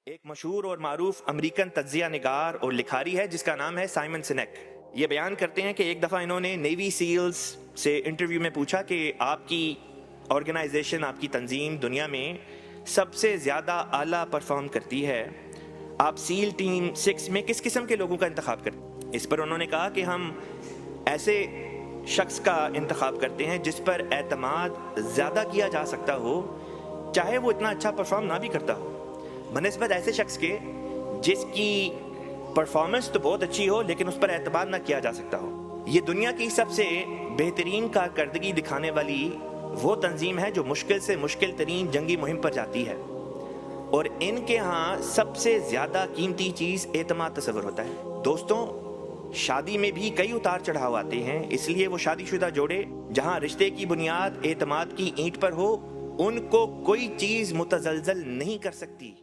एक मशहूर और मारूफ अमेरिकन तज्जिया निगार और लिखारी है जिसका नाम है साइमन सिनेक। ये बयान करते हैं कि एक दफ़ा इन्होंने नेवी सील्स से इंटरव्यू में पूछा कि आपकी ऑर्गेनाइजेशन, आपकी तंजीम दुनिया में सबसे ज़्यादा आला परफॉर्म करती है, आप सील टीम 6 में किस किस्म के लोगों का इंतखाब करते? इस पर उन्होंने कहा कि हम ऐसे शख्स का इंतखाब करते हैं जिस पर एतमाद ज़्यादा किया जा सकता हो, चाहे वो इतना अच्छा परफॉर्म ना भी करता हो, बनिस्बत ऐसे शख्स के जिसकी परफॉर्मेंस तो बहुत अच्छी हो लेकिन उस पर एतमाद ना किया जा सकता हो। ये दुनिया की सबसे बेहतरीन कारकर्दगी दिखाने वाली वो तंजीम है जो मुश्किल से मुश्किल तरीन जंगी मुहिम पर जाती है, और इनके यहाँ सबसे ज़्यादा कीमती चीज़ एतमाद तस्वर होता है। दोस्तों, शादी में भी कई उतार चढ़ाव आते हैं, इसलिए वो शादीशुदा जोड़े जहाँ रिश्ते की बुनियाद एतमाद की ईंट पर हो, उनको कोई चीज़ मुतज़लज़ल नहीं कर सकती।